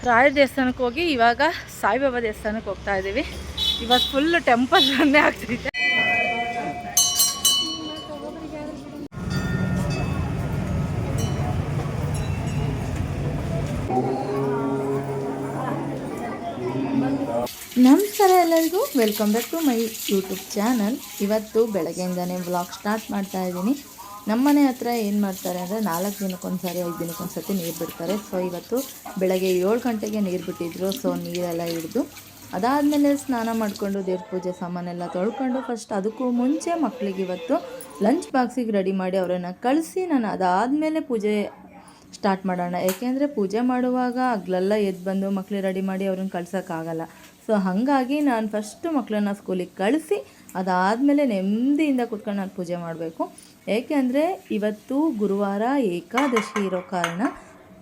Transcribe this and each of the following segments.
ರಾಯರ ದೇವಸ್ಥಾನಕ್ಕೆ ಹೋಗಿ ಇವಾಗ ಸಾಯಿಬಾಬಾ ದೇವಸ್ಥಾನಕ್ಕೆ ಹೋಗ್ತಾ ಇದ್ದೀವಿ. ಇವತ್ತು ಫುಲ್ ಟೆಂಪಲ್ ರನ್ನೇ ಆಗ್ತಿದೆ. ನಮಸ್ಕಾರ ಎಲ್ಲರಿಗೂ, welcome back to my YouTube channel. ಇವತ್ತು ಬೆಳಗ್ಗೆಯಿಂದನೇ ವ್ಲಾಗ್ ಸ್ಟಾರ್ಟ್ ಮಾಡ್ತಾ ಇದ್ದೀನಿ. ನಮ್ಮನೆ ಹತ್ರ ಏನು ಮಾಡ್ತಾರೆ ಅಂದರೆ 4 ದಿನಕ್ಕೊಂದ್ಸರಿ 5 ದಿನಕ್ಕೊಂದ್ಸತಿ ನೀರು ಬಿಡ್ತಾರೆ. ಸೊ ಇವತ್ತು ಬೆಳಗ್ಗೆ 7 ಗಂಟೆಗೆ ನೀರು ಬಿಟ್ಟಿದ್ರು. ಸೊ ನೀರೆಲ್ಲ ಹಿಡಿದು ಅದಾದಮೇಲೆ ಸ್ನಾನ ಮಾಡಿಕೊಂಡು ದೇವ್ರ ಪೂಜೆ ಸಾಮಾನೆಲ್ಲ ತೊಳ್ಕೊಂಡು ಫಸ್ಟ್ ಅದಕ್ಕೂ ಮುಂಚೆ ಮಕ್ಕಳಿಗೆ ಇವತ್ತು ಲಂಚ್ ಬಾಕ್ಸಿಗೆ ರೆಡಿ ಮಾಡಿ ಅವರನ್ನು ಕಳಿಸಿ ನಾನು ಅದಾದಮೇಲೆ ಪೂಜೆ ಸ್ಟಾರ್ಟ್ ಮಾಡೋಣ. ಏಕೆಂದರೆ ಪೂಜೆ ಮಾಡುವಾಗ ಹಗ್ಲೆಲ್ಲ ಎದ್ದು ಬಂದು ಮಕ್ಕಳಿಗೆ ರೆಡಿ ಮಾಡಿ ಅವ್ರನ್ನ ಕಳ್ಸೋಕ್ಕಾಗಲ್ಲ. ಸೊ ಹಾಗಾಗಿ ನಾನು ಫಸ್ಟು ಮಕ್ಕಳನ್ನ ಸ್ಕೂಲಿಗೆ ಕಳಿಸಿ ಅದಾದಮೇಲೆ ನೆಮ್ಮದಿಯಿಂದ ಕೂತ್ಕೊಂಡು ನಾನು ಪೂಜೆ ಮಾಡಬೇಕು. ಏಕೆಂದರೆ ಇವತ್ತು ಗುರುವಾರ ಏಕಾದಶಿ ಇರೋ ಕಾರಣ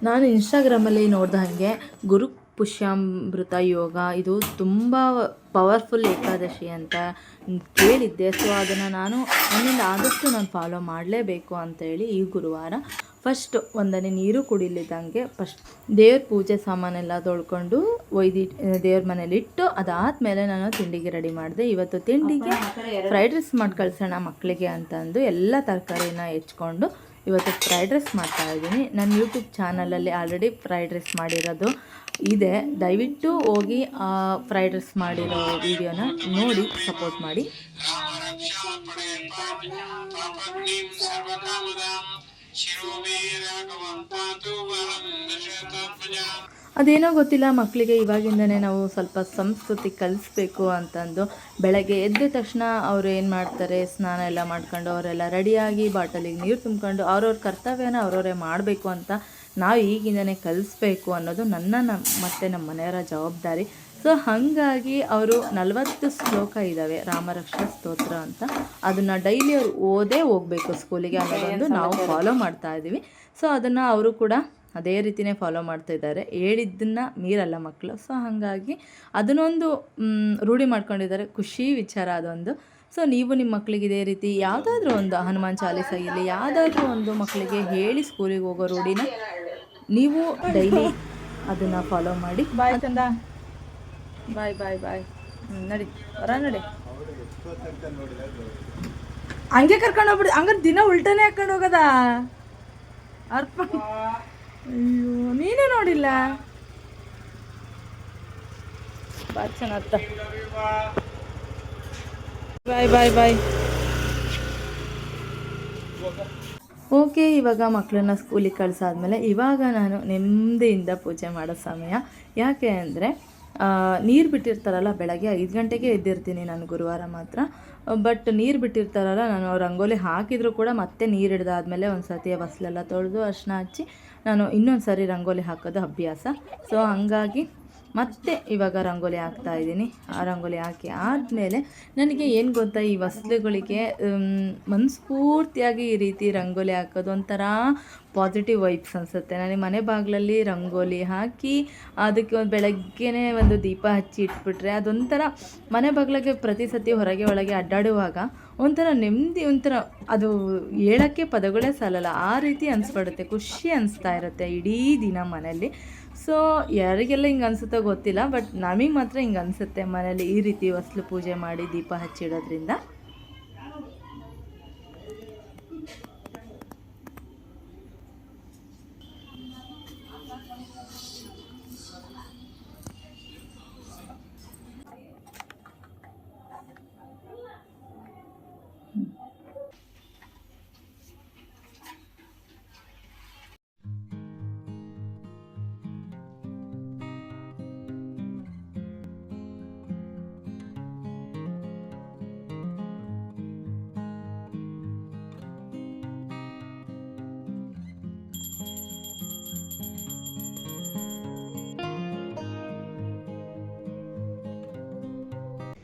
ನಾನು ಇನ್ಸ್ಟಾಗ್ರಾಮಲ್ಲಿ ನೋಡ್ದ ಹಾಗೆ ಗುರು ಪುಷ್ಯಾಮೃತ ಯೋಗ ಇದು ತುಂಬ ಪವರ್ಫುಲ್ ಏಕಾದಶಿ ಅಂತ ಕೇಳಿದ್ದೆ. ಸೊ ಅದನ್ನು ನಾನು ನನ್ನಿಂದ ಆದಷ್ಟು ನಾನು ಫಾಲೋ ಮಾಡಲೇಬೇಕು ಅಂತೇಳಿ ಈ ಗುರುವಾರ ಫಸ್ಟ್ ಒಂದನೇ ನೀರು ಕುಡಿಲಿದ್ದಂಗೆ ಫಸ್ಟ್ ದೇವ್ರ ಪೂಜೆ ಸಾಮಾನೆಲ್ಲ ತೊಳ್ಕೊಂಡು ಒಯ್ದು ದೇವ್ರ ಮನೇಲಿ ಇಟ್ಟು ಅದಾದಮೇಲೆ ನಾನು ತಿಂಡಿಗೆ ರೆಡಿ ಮಾಡಿದೆ. ಇವತ್ತು ತಿಂಡಿಗೆ ಫ್ರೈಡ್ ರೈಸ್ ಮಾಡಿ ಕಳ್ಸೋಣ ಮಕ್ಕಳಿಗೆ ಅಂತಂದು ಎಲ್ಲ ತರಕಾರಿನ ಹೆಚ್ಕೊಂಡು ಇವತ್ತು ಫ್ರೈಡ್ ರೈಸ್ ಮಾಡ್ತಾಯಿದ್ದೀನಿ. ನನ್ನ ಯೂಟ್ಯೂಬ್ ಚಾನಲಲ್ಲಿ ಆಲ್ರೆಡಿ ಫ್ರೈಡ್ ರೈಸ್ ಮಾಡಿರೋದು ಇದೆ. ದಯವಿಟ್ಟು ಹೋಗಿ ಆ ಫ್ರೈಡ್ ರೈಸ್ ಮಾಡಿರೋ ವಿಡಿಯೋನ ನೋಡಿ ಸಪೋರ್ಟ್ ಮಾಡಿ. ಅದೇನೋ ಗೊತ್ತಿಲ್ಲ, ಮಕ್ಕಳಿಗೆ ಇವಾಗಿಂದನೇ ನಾವು ಸ್ವಲ್ಪ ಸಂಸ್ಕೃತಿ ಕಲಿಸ್ಬೇಕು ಅಂತಂದು ಬೆಳಗ್ಗೆ ಎದ್ದ ತಕ್ಷಣ ಅವರು ಏನು ಮಾಡ್ತಾರೆ, ಸ್ನಾನ ಎಲ್ಲ ಮಾಡ್ಕೊಂಡು ಅವರೆಲ್ಲ ರೆಡಿಯಾಗಿ ಬಾಟಲಿಗೆ ನೀರು ತುಂಬ್ಕೊಂಡು ಅವ್ರವ್ರ ಕರ್ತವ್ಯನ ಅವರವರೇ ಮಾಡಬೇಕು ಅಂತ ನಾವು ಈಗಿಂದನೇ ಕಲಿಸ್ಬೇಕು ಅನ್ನೋದು ಮತ್ತು ನಮ್ಮ ಮನೆಯವರ ಜವಾಬ್ದಾರಿ. ಸೊ ಹಾಗಾಗಿ ಅವರು 40 ಶ್ಲೋಕ ಇದ್ದಾವೆ ರಾಮರಕ್ಷಾ ಸ್ತೋತ್ರ ಅಂತ, ಅದನ್ನು ಡೈಲಿ ಅವರು ಓದೇ ಹೋಗಬೇಕು ಸ್ಕೂಲಿಗೆ ಅನ್ನೋದೊಂದು ನಾವು ಫಾಲೋ ಮಾಡ್ತಾ ಇದ್ದೀವಿ. ಸೊ ಅದನ್ನು ಅವರು ಕೂಡ ಅದೇ ರೀತಿಯೇ ಫಾಲೋ ಮಾಡ್ತಾಯಿದ್ದಾರೆ. ಹೇಳಿದ್ದನ್ನು ಮೀರಲ್ಲ ಮಕ್ಕಳು. ಸೊ ಹಾಗಾಗಿ ಅದನ್ನೊಂದು ರೂಢಿ ಮಾಡ್ಕೊಂಡಿದ್ದಾರೆ. ಖುಷಿ ವಿಚಾರ ಅದೊಂದು. ಸೊ ನೀವು ನಿಮ್ಮ ಮಕ್ಕಳಿಗೆ ಇದೇ ರೀತಿ ಯಾವುದಾದ್ರೂ ಒಂದು ಹನುಮಾನ್ ಚಾಲೀಸ ಇಲ್ಲಿ ಯಾವುದಾದ್ರೂ ಒಂದು ಮಕ್ಕಳಿಗೆ ಹೇಳಿ ಸ್ಕೂಲಿಗೆ ಹೋಗೋ ರೂಢಿನ ನೀವು ಡೈಲಿ ಅದನ್ನು ಫಾಲೋ ಮಾಡಿ. ಬಾಯ್ ಚಂದ, ಬಾಯ್ ಬಾಯ್ ಬಾಯ್. ನಡಿ ಬರ ನಡಿ. ಹಂಗೆ ಕರ್ಕೊಂಡು ಹೋಗ್ಬಿಡಿ, ಹಂಗಾರೆ ದಿನ ಉಲ್ಟನೇ ಹಾಕೊಂಡು ಹೋಗೋದ ಅರ್ಪ. ಅಯ್ಯೋ ನೀನೇ ನೋಡಿಲ್ಲ. ಬಾಯ್ ಚೆನ್ನಾಗ್ತ. ಬಾಯ್ ಬಾಯ್ ಬಾಯ್. ಓಕೆ, ಇವಾಗ ಮಕ್ಕಳನ್ನ ಸ್ಕೂಲಿಗೆ ಕಳಿಸಾದ್ಮೇಲೆ ಇವಾಗ ನಾನು ನೆಮ್ಮದಿಯಿಂದ ಪೂಜೆ ಮಾಡೋ ಸಮಯ. ಯಾಕೆ ಅಂದರೆ ನೀರು ಬಿಟ್ಟಿರ್ತಾರಲ್ಲ, ಬೆಳಗ್ಗೆ 5 ಗಂಟೆಗೆ ಎದ್ದಿರ್ತೀನಿ ನಾನು ಗುರುವಾರ ಮಾತ್ರ. ಬಟ್ ನೀರು ಬಿಟ್ಟಿರ್ತಾರಲ್ಲ, ನಾನು ರಂಗೋಲಿ ಹಾಕಿದರೂ ಕೂಡ ಮತ್ತೆ ನೀರು ಹಿಡ್ದಾದ್ಮೇಲೆ ಒಂದು ಸರ್ತಿ ಬಸ್ಲೆಲ್ಲ ತೊಳೆದು ಅರ್ಶಿನ ಹಚ್ಚಿ ನಾನು ಇನ್ನೊಂದು ಸಾರಿ ರಂಗೋಲಿ ಹಾಕೋದು ಅಭ್ಯಾಸ. ಸೊ ಹಂಗಾಗಿ ಮತ್ತೆ ಇವಾಗ ರಂಗೋಲಿ ಹಾಕ್ತಾಯಿದ್ದೀನಿ. ಆ ರಂಗೋಲಿ ಹಾಕಿ ಆದಮೇಲೆ ನನಗೆ ಏನು ಗೊತ್ತಾ, ಈ ಹೊಸ್ಲುಗಳಿಗೆ ಮನಸ್ಫೂರ್ತಿಯಾಗಿ ಈ ರೀತಿ ರಂಗೋಲಿ ಹಾಕೋದು ಒಂಥರ ಪಾಸಿಟಿವ್ ವೈಬ್ಸ್ ಅನಿಸುತ್ತೆ. ನನಗೆ ಮನೆ ಬಾಗಿಲಲ್ಲಿ ರಂಗೋಲಿ ಹಾಕಿ ಅದಕ್ಕೆ ಒಂದು ಬೆಳಗ್ಗೆನೇ ಒಂದು ದೀಪ ಹಚ್ಚಿ ಇಟ್ಬಿಟ್ರೆ ಅದೊಂಥರ ಮನೆ ಬಾಗಿಲಿಗೆ ಪ್ರತಿ ಸತಿ ಹೊರಗೆ ಒಳಗೆ ಅಡ್ಡಾಡುವಾಗ ಒಂಥರ ನೆಮ್ಮದಿ, ಒಂಥರ ಅದು ಹೇಳೋಕ್ಕೆ ಪದಗಳೇ ಸಾಲಲ್ಲ, ಆ ರೀತಿ ಅನಿಸ್ಬಿಡುತ್ತೆ. ಖುಷಿ ಅನಿಸ್ತಾ ಇರುತ್ತೆ ಇಡೀ ದಿನ ಮನೆಯಲ್ಲಿ. ಸೊ ಯಾರಿಗೆಲ್ಲ ಹಿಂಗೆ ಅನಿಸುತ್ತೋ ಗೊತ್ತಿಲ್ಲ, ಬಟ್ ನಮಗೆ ಮಾತ್ರ ಹಿಂಗೆ ಅನಿಸುತ್ತೆ ಮನೇಲಿ ಈ ರೀತಿ ಹೊಸ್ಲು ಪೂಜೆ ಮಾಡಿ ದೀಪ ಹಚ್ಚಿಡೋದ್ರಿಂದ.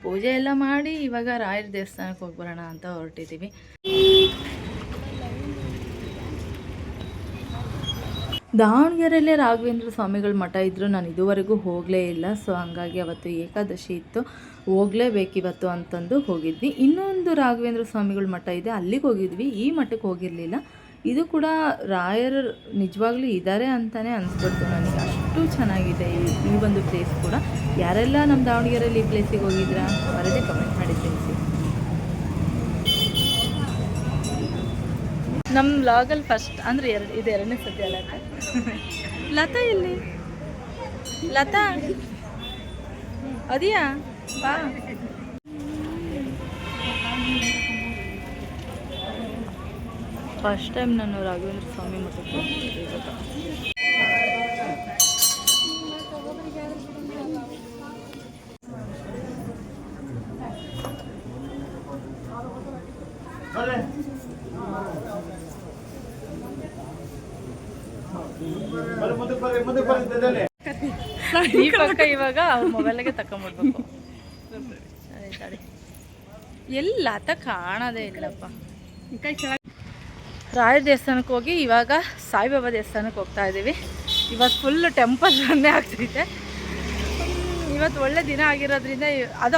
ಪೂಜೆ ಎಲ್ಲ ಮಾಡಿ ಇವಾಗ ರಾಯರ ದೇವಸ್ಥಾನಕ್ಕೆ ಹೋಗಿ ಬರೋಣ ಅಂತ ಹೊರಟಿದ್ದೀವಿ. ದಾವಣಗೆರೆಯಲ್ಲೇ ರಾಘವೇಂದ್ರ ಸ್ವಾಮಿಗಳ ಮಠ ಇದ್ದರೂ ನಾನು ಇದುವರೆಗೂ ಹೋಗಲೇ ಇಲ್ಲ. ಸೊ ಹಂಗಾಗಿ ಅವತ್ತು ಏಕಾದಶಿ ಇತ್ತು, ಹೋಗಲೇಬೇಕಿವತ್ತು ಅಂತಂದು ಹೋಗಿದ್ವಿ. ಇನ್ನೊಂದು ರಾಘವೇಂದ್ರ ಸ್ವಾಮಿಗಳ ಮಠ ಇದೆ, ಅಲ್ಲಿಗೆ ಹೋಗಿದ್ವಿ. ಈ ಮಠಕ್ಕೆ ಹೋಗಿರಲಿಲ್ಲ. ಇದು ಕೂಡ ರಾಯರು ನಿಜವಾಗ್ಲೂ ಇದ್ದಾರೆ ಅಂತಲೇ ಅನಿಸ್ಬಿಡ್ತು ನನಗೆ. ಅಷ್ಟು ಚೆನ್ನಾಗಿದೆ ಈ ಒಂದು ಪ್ಲೇಸ್ ಕೂಡ. ಯಾರೆಲ್ಲ ನಮ್ಮ ದಾವಣಗೆರೆಯಲ್ಲಿ ಈ ಪ್ಲೇಸಿಗೆ ಹೋಗಿದ್ರಾ ಬರದೇ ಕಮೆಂಟ್ ಮಾಡಿ ತಿಳಿಸಿ. ನಮ್ಮ ವ್ಲಾಗಲ್ಲಿ ಫಸ್ಟ್ ಅಂದರೆ ಇದು ಎರಡನೇ ಸತಿ ಅಲ್ಲ ಲತಾ ಇಲ್ಲಿ ಲತಾ ಅದಿಯಾ ಬಾ. ಫಸ್ಟ್ ಟೈಮ್ ನಾನು ರಾಘವೇಂದ್ರ ಸ್ವಾಮಿ ಮಠಕ್ಕೆ ಹೋಗ್ತಿದ್ದೆ ಇವಾಗ. ದೀಪಕ್ಕ ಇವಾಗ ಅವ್ರ ಮೊಬೈಲಿಗೆ ತಕೊಂಡ್ಬಿಡ್ಬೇಕು. ಎಲ್ಲ ಕಾಣೋದೇ ಇಲ್ಲಪ್ಪ. ರಾಯ ದೇವಸ್ಥಾನಕ್ಕೆ ಹೋಗಿ ಇವಾಗ ಸಾಯಿಬಾಬಾ ದೇವಸ್ಥಾನಕ್ಕೆ ಹೋಗ್ತಾ ಇದ್ದೀವಿ. ಇವತ್ತು ಫುಲ್ ಟೆಂಪಲ್ ರನ್ನೇ ಆಗ್ತೈತೆ. ಇವತ್ತು ಒಳ್ಳೆ ದಿನ ಆಗಿರೋದ್ರಿಂದ ಅದು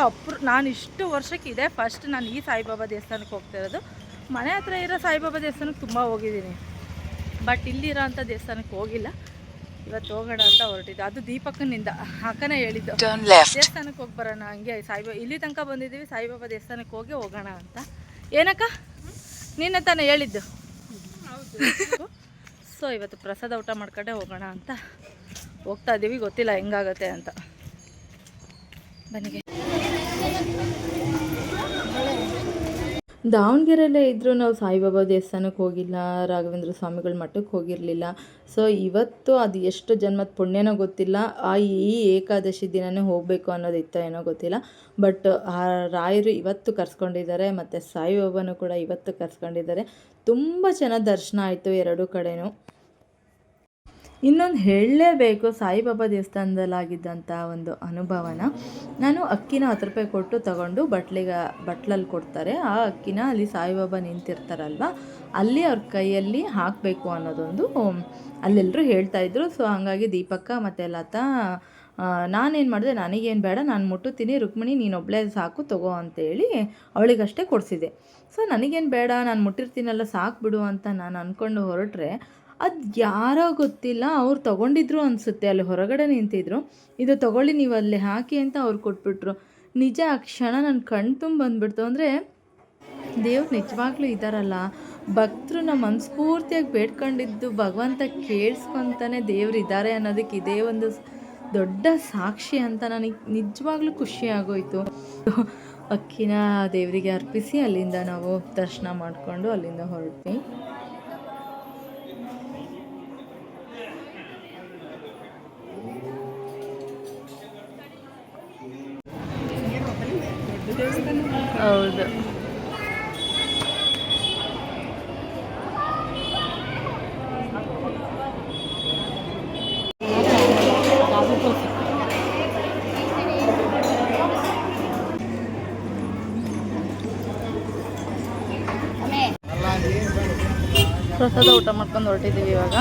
ನಾನು ಇಷ್ಟು ವರ್ಷಕ್ಕಿದೆ ಫಸ್ಟ್ ನಾನು ಈ ಸಾಯಿಬಾಬಾ ದೇವಸ್ಥಾನಕ್ಕೆ ಹೋಗ್ತಾ ಇರೋದು. ಮನೆ ಹತ್ರ ಇರೋ ಸಾಯಿಬಾಬಾ ದೇವಸ್ಥಾನಕ್ಕೆ ತುಂಬ ಹೋಗಿದ್ದೀನಿ, ಬಟ್ ಇಲ್ಲಿರೋ ಅಂಥ ದೇವಸ್ಥಾನಕ್ಕೆ ಹೋಗಿಲ್ಲ. ಇವತ್ತು ಹೋಗೋಣ ಅಂತ ಹೊರಟಿದ್ದು. ಅದು ದೀಪಕ್ಕನಿಂದ ಅಕ್ಕನೇ ಹೇಳಿದ್ದು ದೇವಸ್ಥಾನಕ್ಕೆ ಹೋಗಿ ಬರೋಣ, ಹಂಗೆ ಸಾಯಿಬಾಬಾ ಇಲ್ಲಿ ತನಕ ಬಂದಿದ್ದೀವಿ, ಸಾಯಿಬಾಬಾ ದೇವಸ್ಥಾನಕ್ಕೆ ಹೋಗೋಣ ಅಂತ. ಏನಕ್ಕ ನೀನೇ ತಾನೇ ಹೇಳಿದ್ದು? ಸೊ ಇವತ್ತು ಪ್ರಸಾದ ಊಟ ಮಾಡ್ಕೊಂಡೆ ಹೋಗೋಣ ಅಂತ ಹೋಗ್ತಾ ಇದ್ದೀವಿ. ಗೊತ್ತಿಲ್ಲ ಹೆಂಗಾಗತ್ತೆ ಅಂತ. ಬನ್ನಿಗೆ ದಾವಣಗೆರೆಯಲ್ಲೇ ಇದ್ದರೂ ನಾವು ಸಾಯಿಬಾಬಾ ದೇವಸ್ಥಾನಕ್ಕೆ ಹೋಗಿಲ್ಲ, ರಾಘವೇಂದ್ರ ಸ್ವಾಮಿಗಳ ಮಠಕ್ಕೆ ಹೋಗಿರಲಿಲ್ಲ. ಸೊ ಇವತ್ತು ಅದು ಎಷ್ಟು ಜನ್ಮದ ಪುಣ್ಯನೋ ಗೊತ್ತಿಲ್ಲ, ಈ ಏಕಾದಶಿ ದಿನವೇ ಹೋಗಬೇಕು ಅನ್ನೋದಿತ್ತು ಏನೋ ಗೊತ್ತಿಲ್ಲ. ಬಟ್ ಆ ರಾಯರು ಇವತ್ತು ಕರ್ಸ್ಕೊಂಡಿದ್ದಾರೆ, ಮತ್ತು ಸಾಯಿಬಾಬಾನು ಕೂಡ ಇವತ್ತು ಕರ್ಸ್ಕೊಂಡಿದ್ದಾರೆ. ತುಂಬ ಚೆನ್ನಾಗಿ ದರ್ಶನ ಆಯಿತು ಎರಡೂ ಕಡೆನೂ. ಇನ್ನೊಂದು ಹೇಳಲೇಬೇಕು, ಸಾಯಿಬಾಬಾ ದೇವಸ್ಥಾನದಲ್ಲಾಗಿದ್ದಂಥ ಒಂದು ಅನುಭವನ. ನಾನು ಅಕ್ಕಿನ 10 ರೂಪಾಯಿ ಕೊಟ್ಟು ತಗೊಂಡು ಬಟ್ಲಲ್ಲಿ ಕೊಡ್ತಾರೆ. ಆ ಅಕ್ಕಿನ ಅಲ್ಲಿ ಸಾಯಿಬಾಬಾ ನಿಂತಿರ್ತಾರಲ್ವ, ಅಲ್ಲಿ ಅವ್ರ ಕೈಯಲ್ಲಿ ಹಾಕಬೇಕು ಅನ್ನೋದೊಂದು ಅಲ್ಲೆಲ್ಲರೂ ಹೇಳ್ತಾಯಿದ್ರು. ಸೊ ಹಾಗಾಗಿ ದೀಪಕ್ಕ ಮತ್ತು ಲತಾ ನಾನೇನು ಮಾಡಿದೆ, ನನಗೇನು ಬೇಡ, ನಾನು ಮುಟ್ಟುತ್ತೀನಿ, ರುಕ್ಮಿಣಿ ನೀನೊಬ್ಬಳೇ ಸಾಕು ತಗೋ ಅಂತೇಳಿ ಅವಳಿಗಷ್ಟೇ ಕೊಡಿಸಿದೆ. ಸೊ ನನಗೇನು ಬೇಡ, ನಾನು ಮುಟ್ಟಿರ್ತೀನಲ್ಲ ಸಾಕು ಬಿಡು ಅಂತ ನಾನು ಅಂದ್ಕೊಂಡು ಹೊರಟ್ರೆ, ಅದು ಯಾರೋ ಗೊತ್ತಿಲ್ಲ ಅವ್ರು ತೊಗೊಂಡಿದ್ರು ಅನಿಸುತ್ತೆ, ಅಲ್ಲಿ ಹೊರಗಡೆ ನಿಂತಿದ್ರು. ಇದು ತೊಗೊಳ್ಳಿ ನೀವು ಅಲ್ಲಿ ಹಾಕಿ ಅಂತ ಅವ್ರು ಕೊಟ್ಬಿಟ್ರು. ನಿಜ ಆ ಕ್ಷಣ ನನ್ನ ಕಣ್ಣು ತುಂಬ ಬಂದುಬಿಡ್ತು. ಅಂದರೆ ದೇವ್ರು ನಿಜವಾಗ್ಲೂ ಇದ್ದಾರಲ್ಲ, ಭಕ್ತರು ನಮ್ಮ ಮನಸ್ಫೂರ್ತಿಯಾಗಿ ಬೇಡ್ಕೊಂಡಿದ್ದು ಭಗವಂತ ಕೇಳಿಸ್ಕೊತಾನೆ ದೇವ್ರು ಇದ್ದಾರೆ ಅನ್ನೋದಕ್ಕೆ ಇದೇ ಒಂದು ದೊಡ್ಡ ಸಾಕ್ಷಿ ಅಂತ ನನಗೆ ನಿಜವಾಗ್ಲೂ ಖುಷಿ ಆಗೋಯ್ತು. ಅಕ್ಕಿನ ದೇವರಿಗೆ ಅರ್ಪಿಸಿ ಅಲ್ಲಿಂದ ನಾವು ದರ್ಶನ ಮಾಡಿಕೊಂಡು ಅಲ್ಲಿಂದ ಹೊರಟ್ವಿ. ಹೌದು, ಪ್ರಸಾದ ಊಟ ಮಾಡ್ಕೊಂಡು ಹೊರಟಿದ್ದೀವಿ ಇವಾಗ.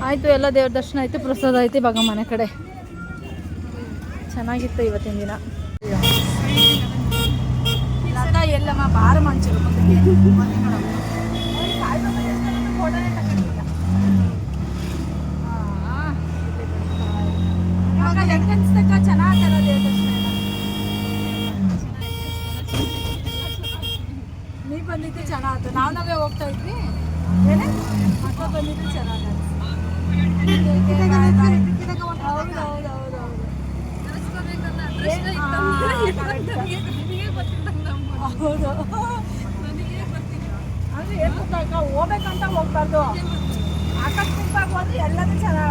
ಆಯಿತು, ಎಲ್ಲ ದೇವ್ರ ದರ್ಶನ ಆಯಿತು, ಪ್ರಸಾದ ಆಯಿತು. ಇವಾಗ ಮನೆ ಕಡೆ. ಚೆನ್ನಾಗಿತ್ತು ಇವತ್ತಿನ ದಿನ. ಎಲ್ಲಮ್ಮ ಬಾರ ಮಂಚರು ಹೆಂಗನ್ಸ್ತಕ್ಕ ಚೆನ್ನಾಗಲ್ಲ ದೇವ್ರ ದರ್ಶನ. ನೀವು ಬಂದಿದ್ದು ಚೆನ್ನಾಗಿತ್ತು, ನಾವೇ ಹೋಗ್ತಾ ಇದ್ವಿ. ಏನೇ ಮಕ್ಕ ಬಂದಿದ್ದು ಚೆನ್ನಾಗಿ. ಹೌದು, ಅಂದರೆ ಏನು ಗೊತ್ತಾಗ ಹೋಗ್ಬೇಕಂತ ಹೋಗ್ಬಾರ್ದು, ಆಕಸ್ಮಿಕವಾಗಿ ಹೋದ್ರೆ ಎಲ್ಲದೂ ಚೆನ್ನಾಗಿ